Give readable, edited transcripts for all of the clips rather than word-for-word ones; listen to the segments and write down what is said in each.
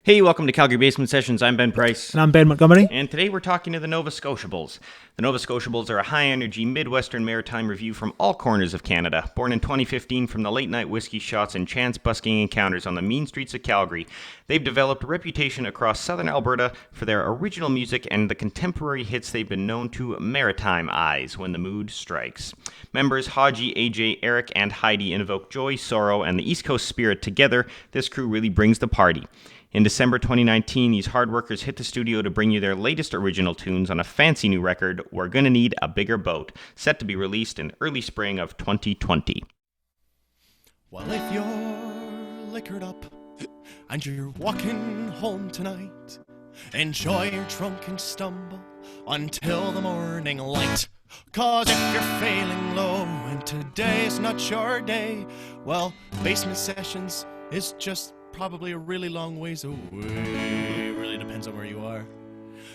Hey, welcome to Calgary Basement Sessions. I'm Ben Price. And I'm Ben Montgomery. And today we're talking to the Nova Scotiables. The Nova Scotiables are a high-energy Midwestern maritime review from all corners of Canada. Born in 2015 from the late-night whiskey shots and chance busking encounters on the mean streets of Calgary, they've developed a reputation across southern Alberta for their original music and the contemporary hits they've been known to maritime eyes when the mood strikes. Members Hodgie, AJ, Eric, and Heidi invoke joy, sorrow, and the East Coast spirit together. This crew really brings the party. In December 2019, these hard workers hit the studio to bring you their latest original tunes on a fancy new record, We're Gonna Need a Bigger Boat, set to be released in early spring of 2020. Well, if you're liquored up and you're walking home tonight, enjoy your drunken stumble until the morning light. 'Cause if you're feeling low and today's not your day, well, Basement Sessions is just probably a really long ways away. It really depends on where you are.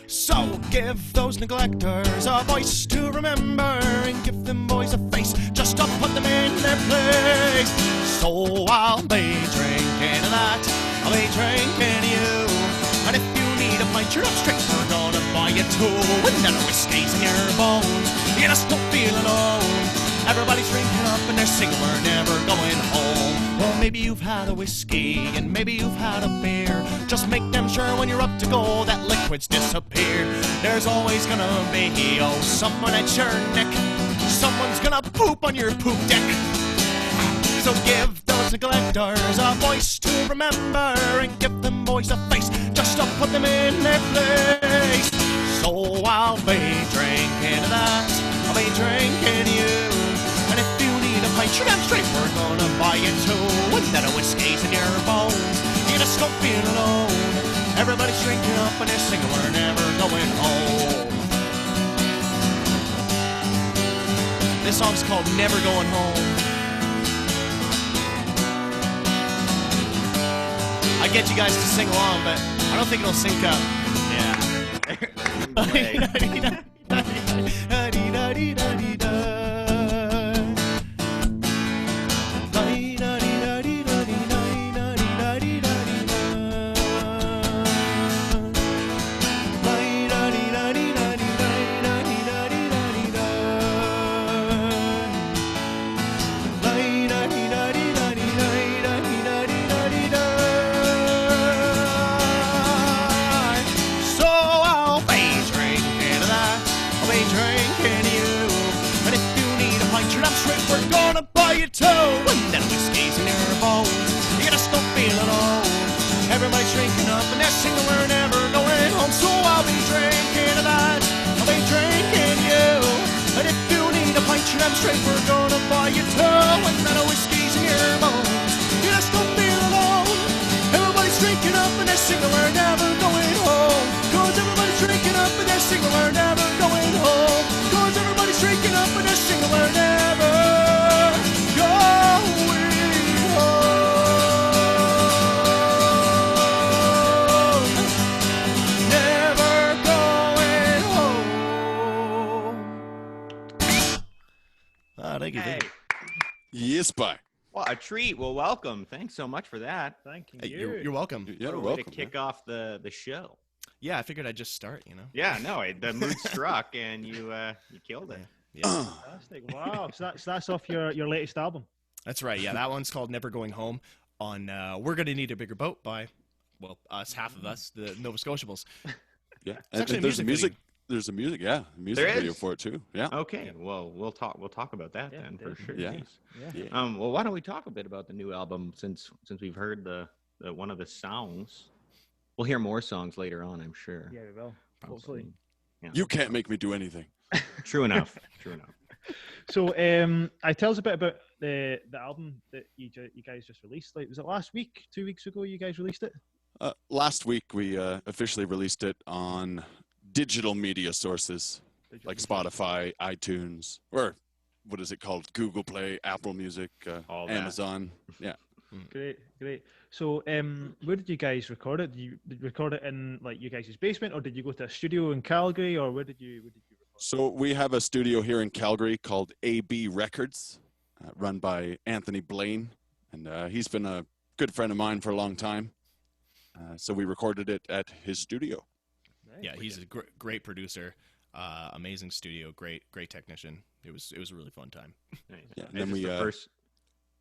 So give those neglectors a voice to remember, and give them boys a face just to put them in their place. So I'll be drinking that, I'll be drinking you, and if you need a pint, you're up straight, we're gonna buy you two. And then a whiskey's in your bones, you just don't feel alone. Everybody's drinking up and they're singing, we're never going home. Well, maybe you've had a whiskey and maybe you've had a beer. Just make them sure when you're up to go that liquid's disappeared. There's always gonna be, someone at your neck. Someone's gonna poop on your poop deck. So give those neglectors a voice to remember, and give them boys a face just to put them in their place. So I'll be drinking that, I'll be drinking you, and if you need a pint, you're damn straight, we're gonna buy you two. And then a whiskey's in your bones, you just don't feel alone. Everybody's drinking up and they're singing, we're never going home. This song's called Never Going Home. I get you guys to sing along, but I don't think it'll sync up. Yeah. Everybody's drinking up and they're singing, we're never going home. So I'll be drinking that, I'll be drinking you, and if you need a pint, you're damn straight, we're gonna buy you two. And then a whiskey's in your bones, you just don't feel alone. Everybody's drinking up and they're singing, we're never going home. 'Cause everybody's drinking up and they're singing, we're never going home. 'Cause everybody's drinking up and they're singing, we're never going home. Thank you. Hey. Yes, bye. Well, a treat. Well, welcome. Thanks so much for that. Thank you. Hey, you're welcome. Yeah, What a way welcome. to kick off the show. Yeah, I figured I'd just start, you know. Yeah, no, the mood struck and you killed it. Yeah. Fantastic. Wow. So that's off your latest album. That's right. Yeah, that one's called Never Going Home on We're Gonna Need a Bigger Boat by, well, us, half of us, the Nova Scotiables. Yeah, It's actually and there's a music music. There's a music. Yeah, a music There video is? for it too. Yeah. Okay, well, we'll talk about that Yeah, then for sure. Yeah. Thanks. Yeah. Yeah. Well, why don't we talk a bit about the new album since we've heard the one of the songs. We'll hear more songs later on, I'm sure. Yeah, we will. Hopefully. Yeah. You can't make me do anything. True enough. True enough. So, tell us a bit about the album that you guys just released. Like, was it last week, 2 weeks ago? You guys released it. Last week we officially released it on digital media sources like Spotify, iTunes, or what is it called? Google Play, Apple Music, All that. Amazon. Yeah. Great. So, where did you guys record it? Did you record it in like you guys' basement, or did you go to a studio in Calgary, or where did you record? So we have a studio here in Calgary called AB Records, run by Anthony Blaine. and he's been a good friend of mine for a long time. So we recorded it at his studio. Nice. Yeah, he's a great producer, amazing studio, great technician. It was a really fun time. Nice. Yeah, and Is then this we, the first?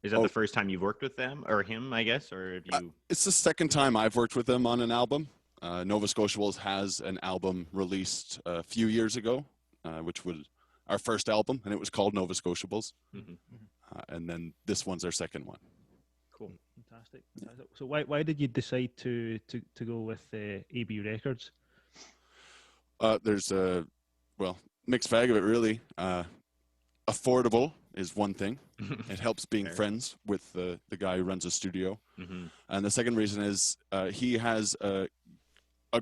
Is that the first time you've worked with them or him? I guess, or have you? It's the second time I've worked with them on an album. Nova Scotiables has an album released a few years ago, which was our first album, and it was called Nova Scotiables. Mm-hmm. And then this one's our second one. Cool. Fantastic. So why did you decide to go with AB Records? There's a mixed bag of it, really. Affordable is one thing. It helps being Fair. friends with the guy who runs a studio. Mm-hmm. And the second reason is he has a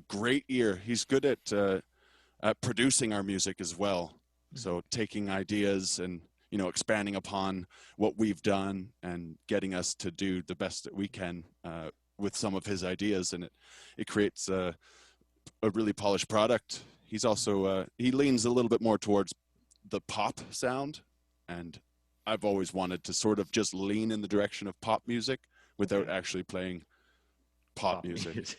great ear. He's good at producing our music as well. So taking ideas and expanding upon what we've done and getting us to do the best that we can with some of his ideas, and it creates a really polished product. He's also he leans a little bit more towards the pop sound, and I've always wanted to sort of just lean in the direction of pop music without actually playing pop music.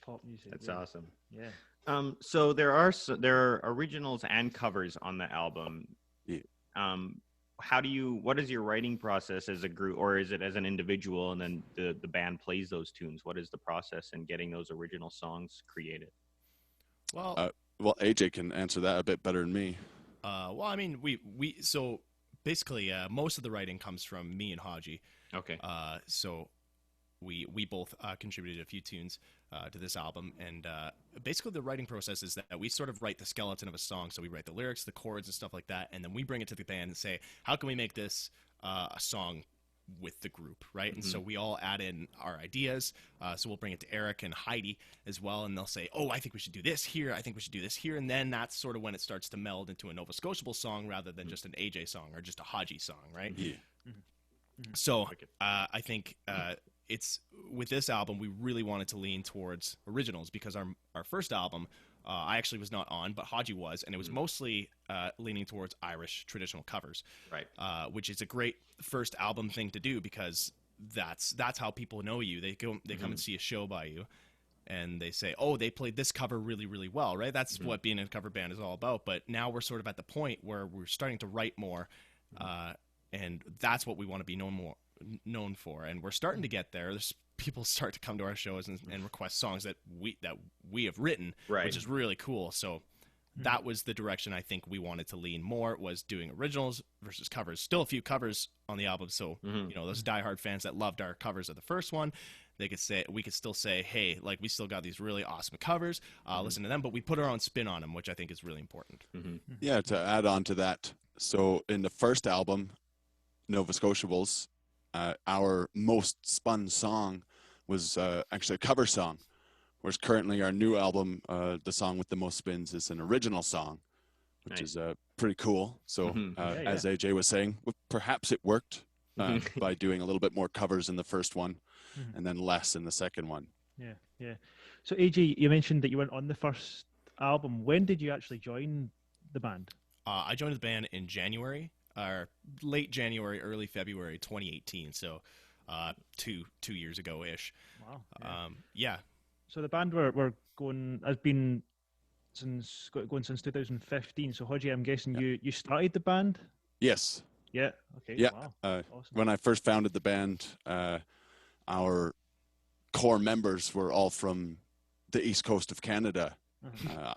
Pop music. That's yeah. awesome. Yeah. So there are originals and covers on the album. Yeah. What is your writing process as a group, or is it as an individual and then the band plays those tunes? What is the process in getting those original songs created? Well, Well, AJ can answer that a bit better than me. I mean, so basically most of the writing comes from me and Hodgie. Okay. So we both contributed a few tunes to this album, and basically the writing process is that we sort of write the skeleton of a song. So we write the lyrics, the chords, and stuff like that, and then we bring it to the band and say, how can we make this a song with the group, right? And so we all add in our ideas. So we'll bring it to Eric and Heidi as well, and they'll say, oh, I think we should do this here, I think we should do this here, and then that's sort of when it starts to meld into a Nova Scotiables song rather than just an AJ song or just a Hodgie song, right? Yeah. So I think it's with this album we really wanted to lean towards originals, because our first album I actually was not on, but Hodgie was, and it was mostly leaning towards Irish traditional covers, Right. Which is a great first album thing to do, because that's how people know you. They come and see a show by you, and they say, oh, they played this cover really, really well, right? That's what being in a cover band is all about. But now we're sort of at the point where we're starting to write more, and that's what we want to be known for, and we're starting to get there. There's people start to come to our shows and request songs that we have written, Right. which is really cool. So that was the direction I think we wanted to lean more, was doing originals versus covers. Still a few covers on the album, so those diehard fans that loved our covers of the first one, we could still say, hey, like, we still got these really awesome covers, listen to them, but we put our own spin on them, which I think is really important. Yeah, to add on to that, so in the first album, Nova Scotiables, our most spun song was actually a cover song, whereas currently our new album, the song with the most spins, is an original song, which is pretty cool. So as AJ was saying, perhaps it worked by doing a little bit more covers in the first one and then less in the second one. Yeah. So AJ, you mentioned that you weren't on the first album. When did you actually join the band? I joined the band in January, or late January, early February 2018, so 2 years ago-ish. Wow. Yeah. So the band has been going since 2015. So Hodgie, I'm guessing you started the band? Yes. Yeah. Okay. Yeah. Wow. Awesome. When I first founded the band, our core members were all from the east coast of Canada.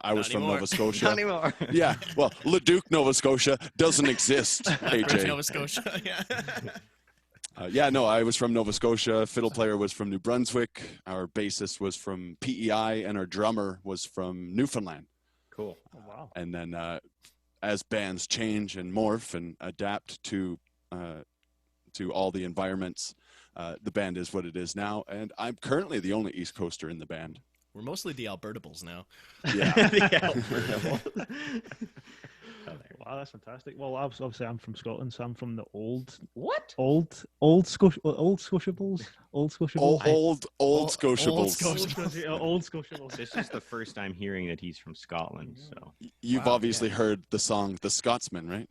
I was from Nova Scotia. Not anymore. Yeah, well, Leduc, Nova Scotia doesn't exist, AJ. Nova Scotia, yeah. No, I was from Nova Scotia. Fiddle player was from New Brunswick. Our bassist was from PEI, and our drummer was from Newfoundland. Cool. Oh, wow. And then as bands change and morph and adapt to all the environments, the band is what it is now. And I'm currently the only East Coaster in the band. We're mostly the Albertables now. Yeah. Wow, that's fantastic. Well, obviously, I'm from Scotland, so I'm from the old What? Scotiables, old Scotiables. Old Scotiables. Old Scotiables. This is the first I'm hearing that he's from Scotland. So You've Wow, obviously heard the song "The Scotsman," right?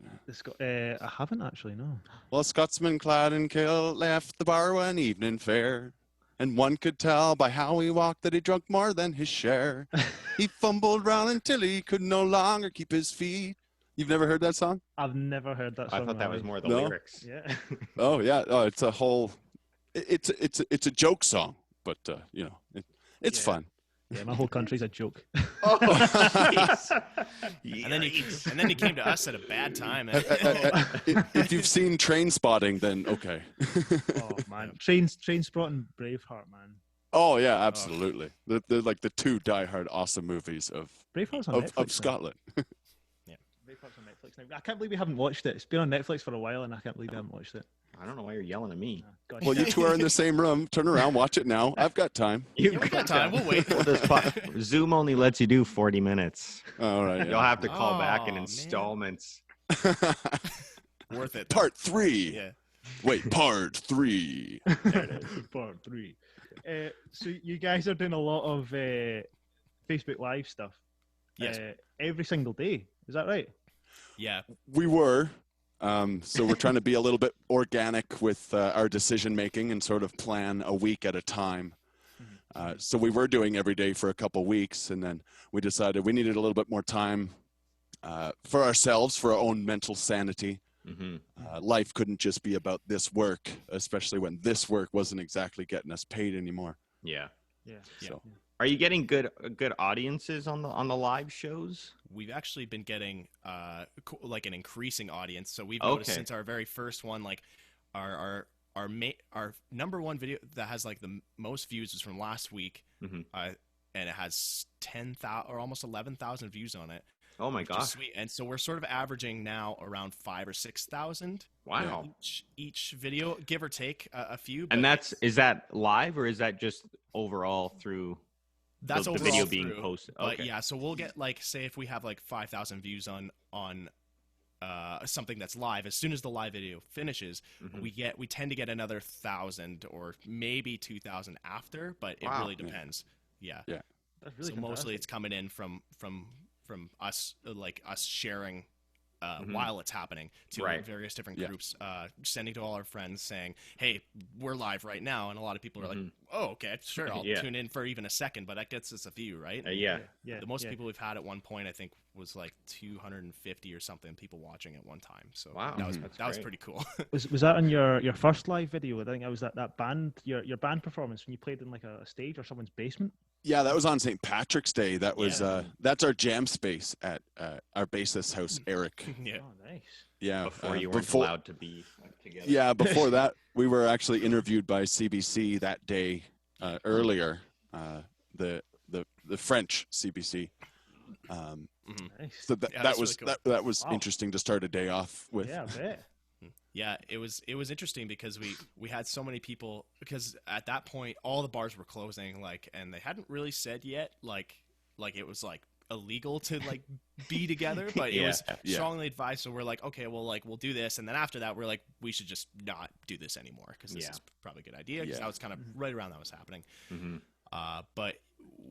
I haven't actually, no. Well, a Scotsman clad in kilt left the bar one evening fair, and one could tell by how he walked that he drunk more than his share. He fumbled round until he could no longer keep his feet. You've never heard that song? I've never heard that song. I thought that was more the No? lyrics. Yeah. Oh yeah, it's a whole. It's a joke song, but it's Yeah. fun. Yeah, my whole country's a joke. Oh, And then you came to us at a bad time. If you've seen Train Spotting, then okay. Oh man, Train Spotting, Braveheart, man. Oh yeah, absolutely. They're like the two diehard awesome movies Braveheart's on Netflix. of Scotland. Braveheart's on Netflix now. I can't believe we haven't watched it. It's been on Netflix for a while, and I can't believe we haven't watched it. I don't know why you're yelling at me. Gosh. Well, you two are in the same room. Turn around, watch it now. I've got time. We got time. We'll wait. Zoom only lets you do 40 minutes. All right. You'll have to call back in Oh, man. installments. Worth it. Part 3. Yeah. Wait, part 3. There it is, part 3. So you guys are doing a lot of Facebook Live stuff. Yes. Every single day. Is that right? Yeah. We were. So we're trying to be a little bit organic with our decision making and sort of plan a week at a time. So we were doing every day for a couple weeks, and then we decided we needed a little bit more time for ourselves, for our own mental sanity. Mm-hmm. Life couldn't just be about this work, especially when this work wasn't exactly getting us paid anymore. Yeah. Yeah. So Are you getting good audiences on the live shows? We've actually been getting like an increasing audience. So we've noticed since our very first one, like our number one video that has like the most views is from last week, Mhm. and it has 10,000 or almost 11,000 views on it. Oh my Which is gosh! sweet. And so we're sort of averaging now around 5,000 or 6,000 Wow. each video, give or take a few. And but is that live or is that just overall through that's the overall video being through. posted? But Okay. yeah, so we'll get like, say if we have like 5,000 views on something that's live, as soon as the live video finishes, Mhm. we tend to get another 1,000 or maybe 2,000 after, but it Wow. really depends. Yeah. That's really So mostly fantastic. it's coming in from us, like us sharing Mhm. while it's happening to Right. various different Yeah. groups, sending to all our friends saying, hey, we're live right now. And a lot of people are like, Mhm. oh, okay, sure, I'll Yeah. tune in for even a second, but that gets us a view, right? Yeah. Yeah. The most yeah. people we've had at one point, I think, was like 250 or something people watching at one time. So Wow, that was that's that was great. pretty cool. Was that on your first live video? I think that was that band your band performance when you played in like a stage or someone's basement. Yeah, that was on St. Patrick's Day. That was Yeah. that's our jam space at our bassist house, Eric. Yeah. Oh, nice. Yeah, Before you weren't allowed to be together. Yeah, before that, we were actually interviewed by CBC that day earlier. The French CBC. Nice. So Yeah, that that's was really cool. that was Wow. interesting to start a day off with. Yeah, I bet. Yeah, it was interesting because we had so many people, because at that point all the bars were closing, like, and they hadn't really said yet like it was like illegal to like be together, but it was Yeah. strongly advised. So we're like, okay, well, like we'll do this, and then after that we're like, we should just not do this anymore because this Yeah. is probably a good idea, because Yeah. that was kind of right around that was happening. Mm-hmm. But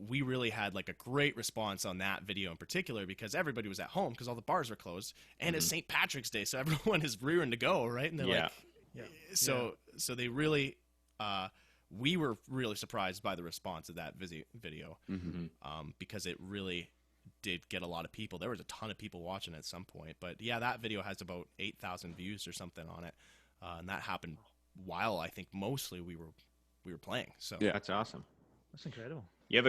we really had like a great response on that video in particular because everybody was at home because all the bars were closed, and it's St. Patrick's Day, so everyone is rearing to go, right? And they're Yeah. like, Yeah. so they really, we were really surprised by the response of that video, because it really did get a lot of people. There was a ton of people watching at some point, but yeah, that video has about 8,000 views or something on it, and that happened while I think mostly we were playing. So Yeah. That's awesome. That's incredible. You have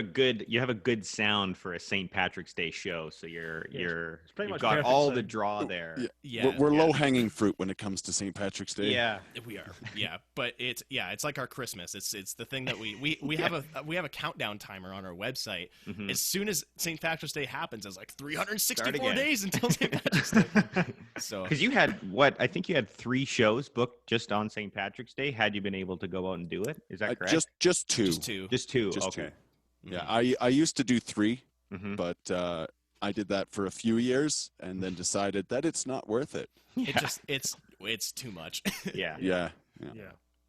a good sound for a St. Patrick's Day show, so you're pretty you've much got perfect all the sound. draw there. yeah, We're low hanging fruit when it comes to St. Patrick's Day. Yeah. We are, yeah, but it's like our Christmas. It's the thing that we have a countdown timer on our website. Mhm. As soon as St. Patrick's Day happens, it's like Start 364 again. days until St. Patrick's Day. So Because you had I think you had 3 shows booked just on St. Patrick's Day. Had you been able to go out and do it? Is that correct? Just two. just two. Just 2. Just Okay. two. Yeah, I used to do 3, Mhm. but I did that for a few years and then decided that it's not worth it. It's too much. Yeah. Yeah.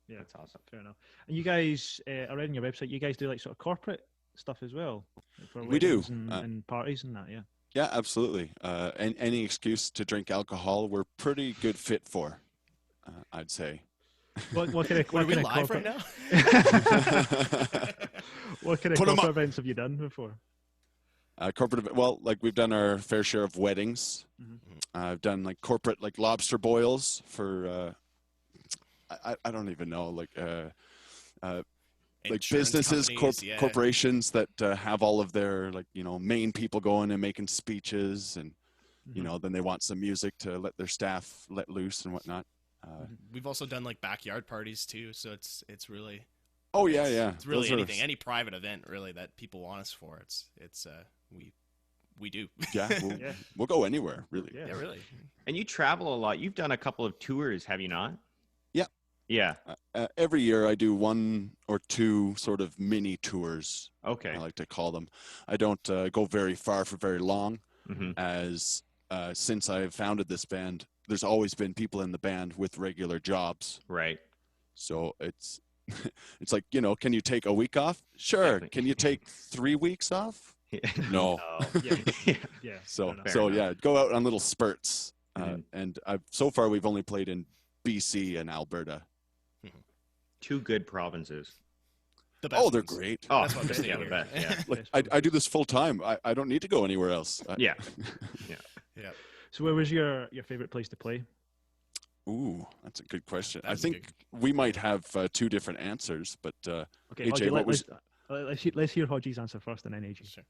Yeah, That's awesome. fair enough. And you guys, I read on your website, you guys do like sort of corporate stuff as well, like for We do. weddings and parties and that. Yeah. Yeah, absolutely. And any excuse to drink alcohol, we're pretty good fit for, I'd say. What kind of Are we kind of live right corporate, now? what kind of Put 'em corporate up. events have you done before? Well, like we've done our fair share of weddings. I've done like corporate, like lobster boils for, I don't even know, like Insurance businesses, companies, yeah. corporations that have all of their like, main people going and making speeches, and, then they want some music to let their staff let loose and whatnot. We've also done like backyard parties too, so it's really Oh yeah, yeah. it's really Those are- anything, any private event really that people want us for. We do. Yeah, Yeah. we'll go anywhere, really. Yeah. Yeah, really. And you travel a lot. You've done a couple of tours, have you not? Yeah. Yeah. Every year I do 1 or 2 sort of mini tours, Okay. I like to call them. I don't go very far for very long, Mm-hmm. as since I've founded this band, there's always been people in the band with regular jobs. Right. So it's it's like, can you take a week off? Sure. Definitely. Can you take 3 weeks off? No. Oh. Yeah. Yeah. Yeah. So fair enough. Fair enough. yeah, go out on little spurts. Mhm. And so far we've only played in BC and Alberta. 2 good provinces. The best Oh, they're ones. great. Oh, That's what I'm yeah, saying the here. best. Yeah. Like I do this full time. I don't need to go anywhere else. Yeah. Yeah. So where was your favorite place to play? Ooh, that's a good question. I That's a think we might have 2 different answers, but Okay, AJ, Hodgie, what was? let's hear Hodgie's answer first, and then AJ. Sure.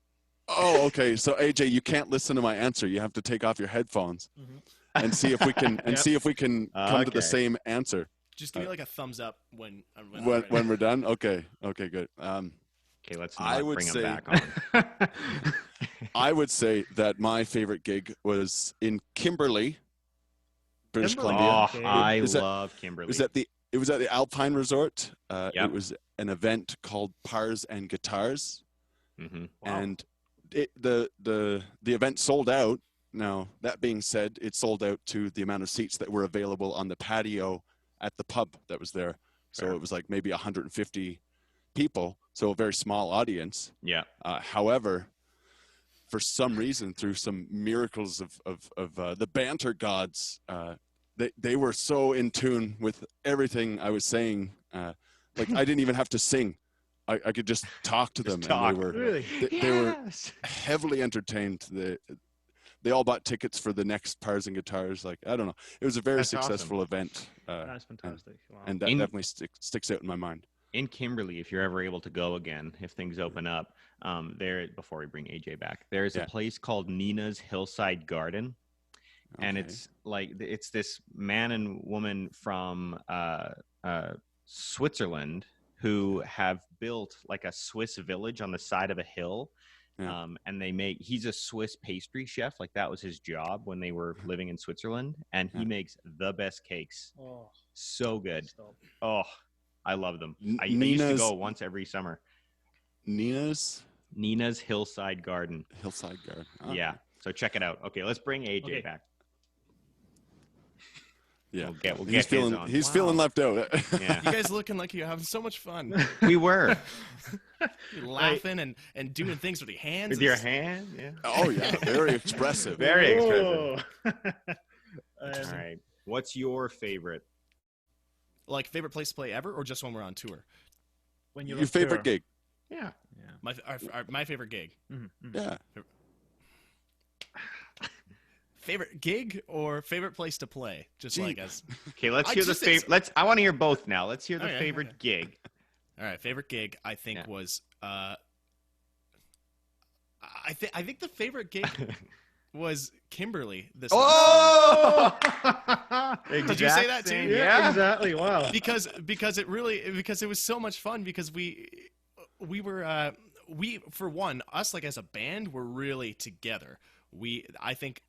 Oh, okay. So AJ, you can't listen to my answer. You have to take off your headphones and see if we can come to Okay. the same answer Just give me like a thumbs up when I'm when ready. we're done. Okay, good. Okay, let's I not would bring say- them back on. I would say that my favorite gig was in Kimberley, British Kimberley. Columbia. Oh, Okay. I Is that- love Kimberly. It was at the Alpine Resort. Yep. It was an event called Pars and Guitars, Mm-hmm. Wow. and the event sold out. Now that being said, it sold out to the amount of seats that were available on the patio at the pub that was there. So Fair. it was like maybe 150 people, so a very small audience. Yeah. However, for some reason, through some miracles of the banter gods, they were so in tune with everything I was saying. Like I didn't even have to sing. I could just talk to them, talk. and they were Really? they were heavily entertained. They all bought tickets for the next Pars and Guitars. Like, I don't know. It was a very That's successful event. That's fantastic. Wow. And that In- definitely sticks out in my mind. In Kimberly, if you're ever able to go again, if things open up, there before we bring AJ back, there's Yeah. a place called Nina's Hillside Garden, and Okay. it's this man and woman from Switzerland who have built like a Swiss village on the side of a hill. Yeah. And he's a Swiss pastry chef. Like that was his job when they were living in Switzerland. And he Yeah. makes the best cakes. Oh, So good. stop. Oh, I love them. I used to Nina's- go once every summer. Nina's Nina's Hillside Garden. Hillside Garden. Yeah. So check it out. Okay, let's bring AJ Okay. back. Yeah. We'll get he's his feeling on. he's Wow. feeling left out. Yeah. You guys looking like you're having so much fun. We were. You're laughing and doing things with your hands. With your hand? Yeah. Oh yeah, very expressive. Very expressive. Whoa. All right. What's your favorite? Like favorite place to play ever, or just when we're on tour? When you're Your on favorite tour. gig? Yeah. My favorite gig. Yeah. Favorite gig or favorite place to play? Just Gee. like us. Okay, let's I hear the just- favorite. I want to hear both now. Let's hear the Okay, favorite okay. gig. All right, favorite gig I think Yeah. was I think the favorite gig was Kimberly this Oh! Did you say that too? Yeah. exactly. Wow. because it was so much fun because we were for one, us like as a band were really together. I think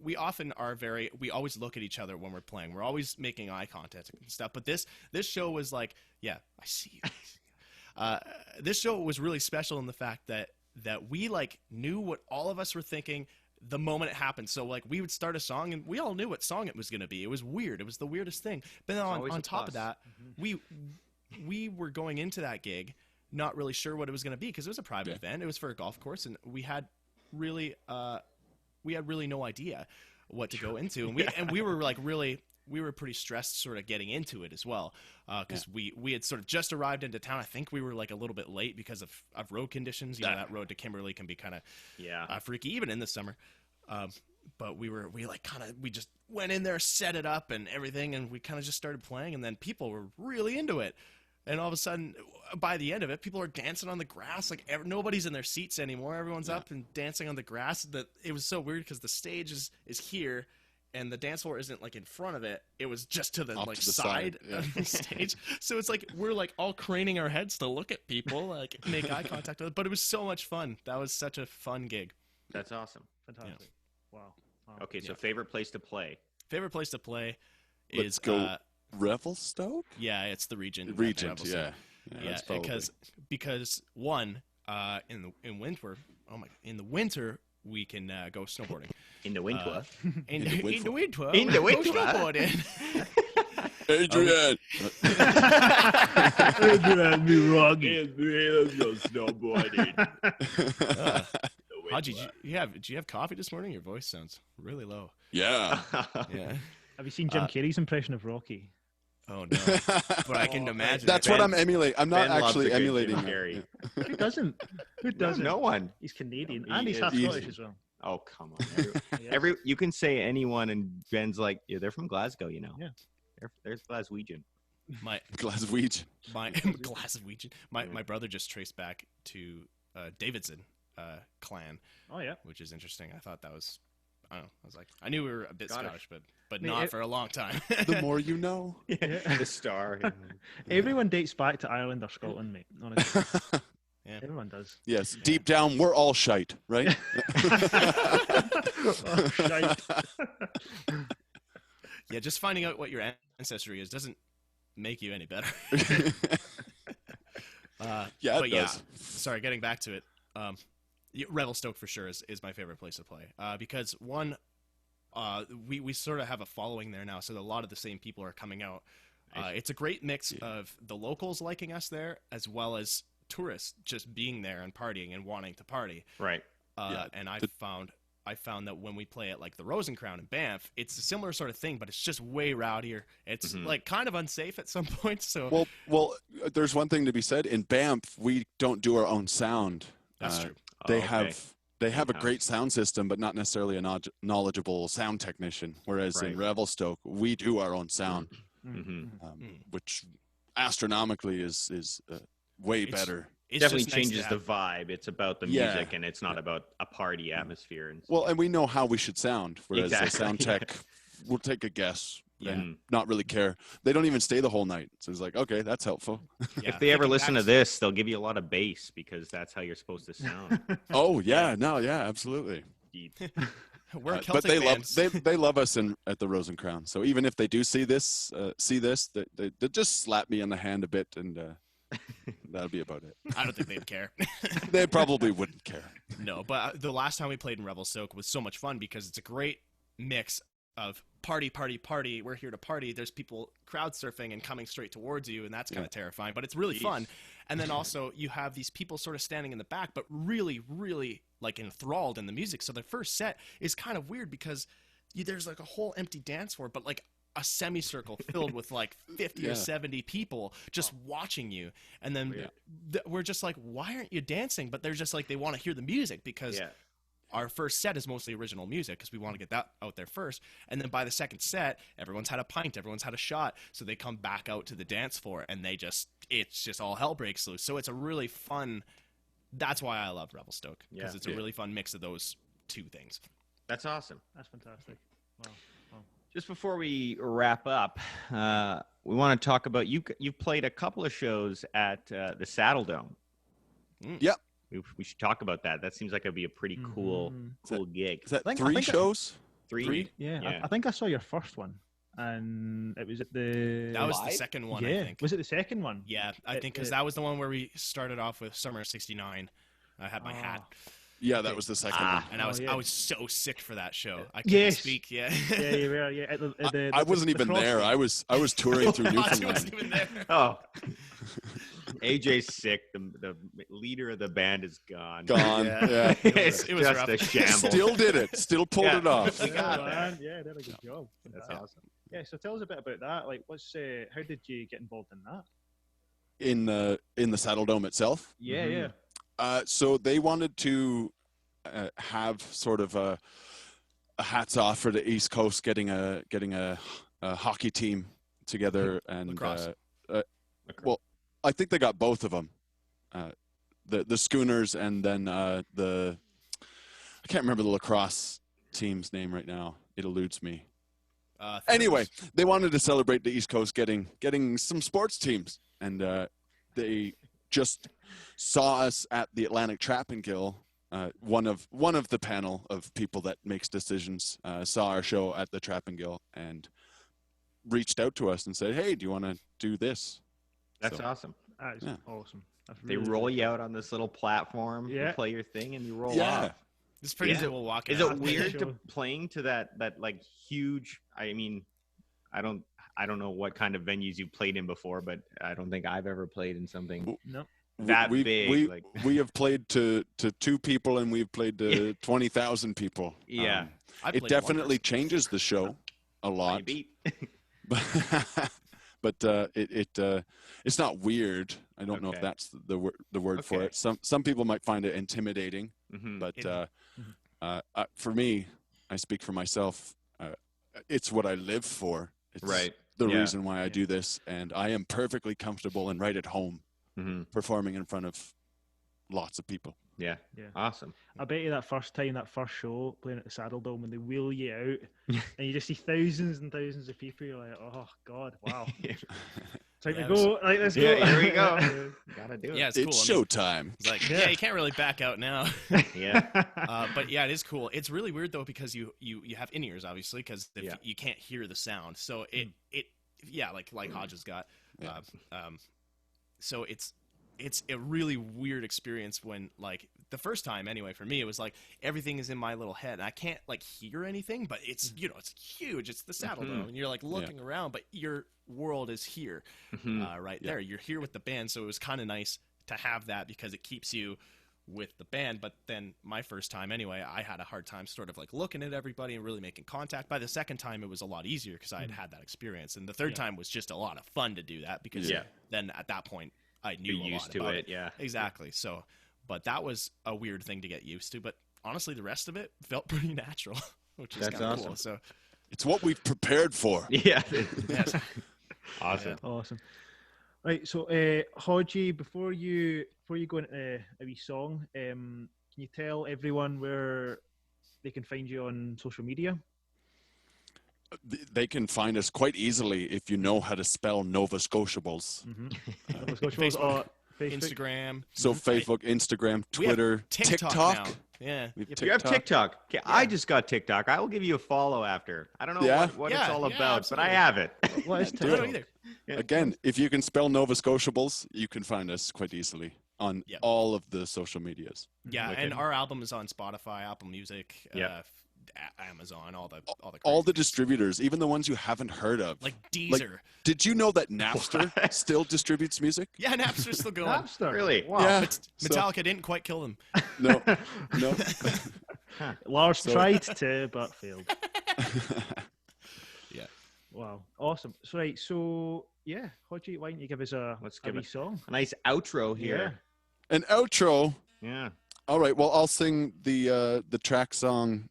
we often are we always look at each other when we're playing. We're always making eye contact and stuff. But this show was like, yeah, I see you. This show was really special in the fact that that we like knew what all of us were thinking the moment it happened. So like we would start a song and we all knew what song it was going to be. It was weird. It was the weirdest thing. But then on top of that, we were going into that gig not really sure what it was going to be because it was a private event. It was for a golf course, and we had really no idea what to go into, and we were like really. We were pretty stressed sort of getting into it as well because we had sort of just arrived into town. I think we were like a little bit late because of road conditions. You know, that road to Kimberley can be kind of freaky even in the summer. But we just went in there, set it up and everything, and we kind of just started playing, and then people were really into it. And all of a sudden, by the end of it, people are dancing on the grass. Like nobody's in their seats anymore. Everyone's up and dancing on the grass. It was so weird because the stage is here. And the dance floor isn't like in front of it. It was just to the side of the stage. So it's like we're like all craning our heads to look at people, like make eye contact with them. But it was so much fun. That was such a fun gig. That's awesome. Fantastic. Yeah. Wow. Okay, so favorite place to play. Favorite place to play Let's go Revelstoke? Yeah, it's the Regent. Regent, yeah. Yeah, because one, in the winter we can go snowboarding. In the winter. In the winter. In the go winter. snowboarding. Adrian! Adrian, me wrong. Let's go snowboarding. Hodgie, did you have coffee this morning? Your voice sounds really low. Yeah. Yeah. Have you seen Jim Carrey's impression of Rocky? Oh no, but I can imagine. That's what I'm emulating. I'm not actually emulating Gary. Who doesn't? Who doesn't? No one. He's Canadian He and he's is half easy. Scottish as well. Oh, come on. You can say anyone, and Ben's like, yeah, they're from Glasgow, you know. Yeah. There's Glaswegian. My Glaswegian. Glaswegian. My brother just traced back to Davidson clan. Oh yeah. Which is interesting. I thought that was. I don't know. I was like, I knew we were a bit Scottish, but Mate, not for a long time. The more you know. The star. Everyone dates back to Ireland or Scotland, mate. Honestly. Yeah. Everyone does. Yes, deep down, we're all shite, right? Oh, shite. Yeah, just finding out what your ancestry is doesn't make you any better. Yeah, but it does. Sorry, getting back to it. Revelstoke for sure is my favorite place to play because one, we sort of have a following there now, so a lot of the same people are coming out. It's a great mix of the locals liking us there as well as tourists just being there and partying and wanting to party. Right. And I found that when we play at like the Rose and Crown in Banff, it's a similar sort of thing, but it's just way rowdier. It's like kind of unsafe at some points. So well, there's one thing to be said. In Banff, we don't do our own sound. That's true. They have a great sound system, but not necessarily a knowledgeable sound technician. Whereas in Revelstoke, we do our own sound, which astronomically is way better. It definitely changes the vibe. It's about the music, and it's not about a party atmosphere. And we know how we should sound, whereas the sound tech will take a guess and not really care. They don't even stay the whole night. So it's like, okay, that's helpful. Yeah. If they ever listen to this, they'll give you a lot of bass because that's how you're supposed to sound. Oh, yeah. No, yeah, absolutely. We're a but Celtic they love us at the Rose and Crown. So even if they do see this, they just slap me on the hand a bit, and that'll be about it. I don't think they'd care. They probably wouldn't care. No, but the last time we played in Revelstoke was so much fun because it's a great mix of party. We're here to party. There's people crowd surfing and coming straight towards you, and that's kind of terrifying, but it's really fun. And then also you have these people sort of standing in the back, but really, really like enthralled in the music. So the first set is kind of weird because there's like a whole empty dance floor, but like a semicircle filled with like 50 or 70 people just watching you. And then we're just like, why aren't you dancing? But they're just like, they want to hear the music because our first set is mostly original music because we want to get that out there first. And then by the second set, everyone's had a pint, everyone's had a shot. So they come back out to the dance floor and it's just all hell breaks loose. So it's a really fun, that's why I love Revelstoke because it's a really fun mix of those two things. That's awesome. That's fantastic. Wow. Just before we wrap up, we want to talk about you've played a couple of shows at the Saddle Dome. Yep. We should talk about that. That seems like it'd be a pretty cool gig. Is that three shows? Three? Yeah. I think I saw your first one, and it was at the. That was the second one. Yeah. I think. Was it the second one? Yeah, I think because that was the one where we started off with Summer '69. I had my hat. Yeah, that was the second one. And I was so sick for that show. I couldn't Yes. speak. Yeah. Yeah, you were. Yeah, I wasn't even there. I was touring through Hodgie wasn't Newfoundland. even there. Oh. AJ's sick. The leader of the band is gone. Gone. Yeah. Yeah. It's It was just rough. a shambles. Still did it. Still pulled Yeah. it off. We got there. man. Yeah, did a good job. That's awesome. Yeah, so tell us a bit about that. Like, how did you get involved in that? In the Saddle Dome itself. Yeah, Mhm. yeah. So they wanted to have sort of a hats off for the East Coast getting a hockey team together and Lacrosse. well, I think they got both of them, the Schooners and then I can't remember the lacrosse team's name right now. It eludes me. Anyway, they wanted to celebrate the East Coast getting some sports teams, and they just saw us at the Atlantic Trap and Gill. One of the panel of people that makes decisions saw our show at the Trap and Gill and reached out to us and said, "Hey, do you want to do this?" That's So- awesome. That is Yeah. awesome. That's They really, roll really you out on this little platform, Yeah. you play your thing, and you roll Yeah. off. It's pretty Is it- cool walking. Is out. it weird to Sure. playing to that like huge? I mean, I don't know what kind of venues you've played in before, but I don't think I've ever played in something No. that we, big. We, like, we have played to 2 people and we've played to 20,000 people. Yeah. I It played one definitely person. changes the show a lot. beat. but it's not weird. I don't know if Okay. that's the word for Okay. it. Some people might find it intimidating, Mhm. but It- for me, I speak for myself. It's what I live for. It's Right. the Yeah. reason why I do this, and I am perfectly comfortable and right at home Mhm. performing in front of lots of people. Yeah. Yeah. Awesome. I bet you that first show playing at the Saddle Dome when they wheel you out and you just see thousands and thousands of people, you're like, oh God, wow. Time Yeah, to it was- go. Like, let's Yeah, go. here we go. Gotta do it. Yeah, it's It's cool. I mean, showtime. it's like, Yeah. yeah, you can't really back out now. Yeah. But yeah, it is cool. It's really weird though because you have in ears obviously because Yeah. you can't hear the sound. So it like Hodges got. Yeah. So it's a really weird experience when like the first time anyway for me it was like everything is in my little head and I can't like hear anything but it's it's huge, it's the Saddle Dome and you're like looking around but your world is here right there, you're here with the band. So it was kind of nice to have that because it keeps you with the band. But then my first time anyway, I had a hard time sort of like looking at everybody and really making contact. By the second time it was a lot easier because I had that experience, and the third time was just a lot of fun to do that because then at that point I knew You're a used lot to about it, yeah. Exactly. So, but that was a weird thing to get used to. But honestly, the rest of it felt pretty natural, which is That's kind of awesome. cool. So, It's what we've prepared for. Yeah. yes. Awesome. Awesome. Right, so Hodgie, before you go into a wee song, can you tell everyone where they can find you on social media? They can find us quite easily if you know how to spell Nova Scotiables. Nova Scotiables Facebook. or Facebook? Instagram. So Facebook, Instagram, We have Twitter, TikTok now. Yeah. We have If you have TikTok, okay, I just got TikTok. I will give you a follow after. I don't know Yeah? what it's Yeah, all yeah, about, but I absolutely. have it. What is I don't know TikTok? either. Again, if you can spell Nova Scotiables, you can find us quite easily on Yep. all of the social medias. Yeah, Wicked. and our album is on Spotify, Apple Music, Yep. Amazon, all the All the crazy- distributors, even the ones you haven't heard of. like Deezer. Did you know that Napster still distributes music? Yeah, Napster's still going. Napster. Really? Wow. Yeah. Metallica didn't quite kill them. No, no. Lars So- tried to, but failed. Yeah. Wow. Awesome. So, right, so, yeah, Hodgie, why don't you give us a Let's give wee it- song? A nice outro here. An outro. Yeah. All right. Well, I'll sing the track song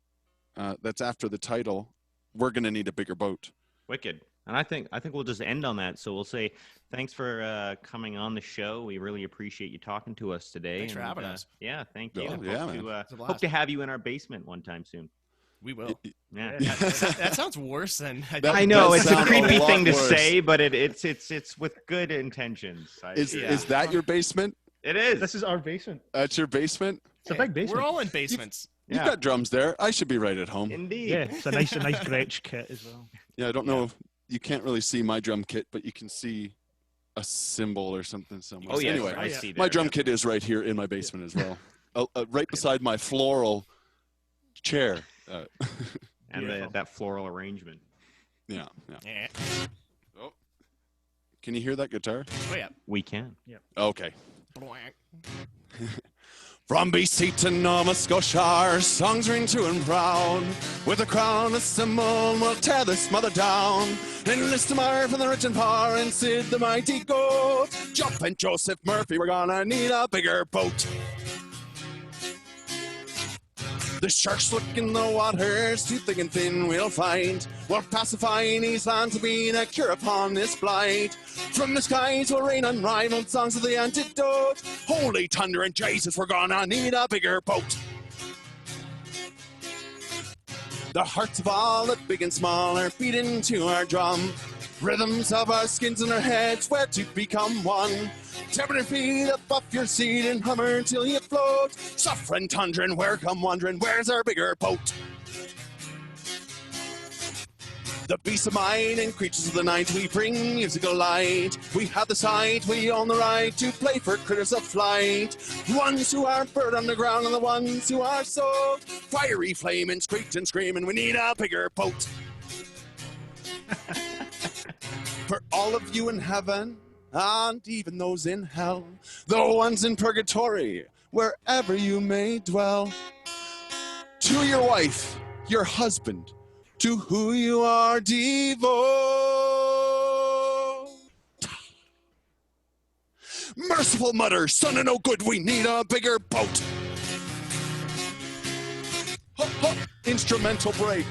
that's after the title. We're gonna need a bigger boat. Wicked. And I think we'll just end on that. So we'll say thanks for coming on the show. We really appreciate you talking to us today. Thanks for having us. Yeah, thank you. Oh, Hope yeah, to, man. It's a blast. hope to have you in our basement one time soon. We will. Yeah. That sounds worse than I That- I know does it's a sound a creepy lot thing to worse. say, but it's with good intentions. Is that your basement? It is. This is our basement. That's your basement? It's a big basement. We're all in basements. You've Yeah. got drums there. I should be right at home. Indeed. Yeah, it's a nice Gretsch kit as well. Yeah, I don't know if you can't really see my drum kit, but you can see a cymbal or something somewhere. Oh yeah. Anyway, I see. my there, drum yeah. kit is right here in my basement as well. right beside my floral chair. And that floral arrangement. Yeah. Yeah. Oh, can you hear that guitar? Oh, yeah. We can. Okay. From BC to Nova Scotia, our songs ring true and proud. With a crown, a symbol, we'll tear this mother down. Enlist Meyer from the rich and power, and Sid the mighty goat. Jump and Joseph Murphy, we're gonna need a bigger boat. The sharks look in the waters, too thick and thin we'll find. We'll pacify these lands to be a cure upon this blight. From the skies will rain unrivaled songs of the antidote. Holy thunder and Jesus, we're gonna need a bigger boat. The hearts of all, the big and small, are beating to our drum. Rhythms of our skins and our heads, where to become one. Tap your feet up off your seat and hummer till you float. Suffering, tundering, where come wondering, where's our bigger boat? The beasts of mind and creatures of the night, we bring musical light. We have the sight, we own the right to play for critters of flight. The ones who are bird underground and the ones who are sold. Fiery flame and screech and scream, and we need a bigger boat. For all of you in heaven, and even those in hell, the ones in purgatory, wherever you may dwell. To your wife, your husband, to who you are devoted. Merciful mother, son of no good, we need a bigger boat. Hop, hop, instrumental break.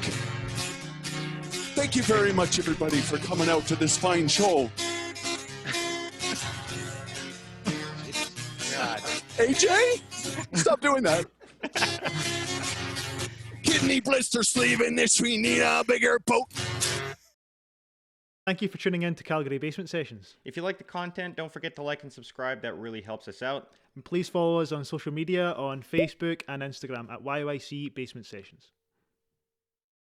Thank you very much, everybody, for coming out to this fine show. God. AJ? Stop doing that. Kidney blister sleeve in this, we need a bigger boat. Thank you for tuning in to Calgary Basement Sessions. If you like the content, don't forget to like and subscribe. That really helps us out. And please follow us on social media on Facebook and Instagram at YYC Basement Sessions.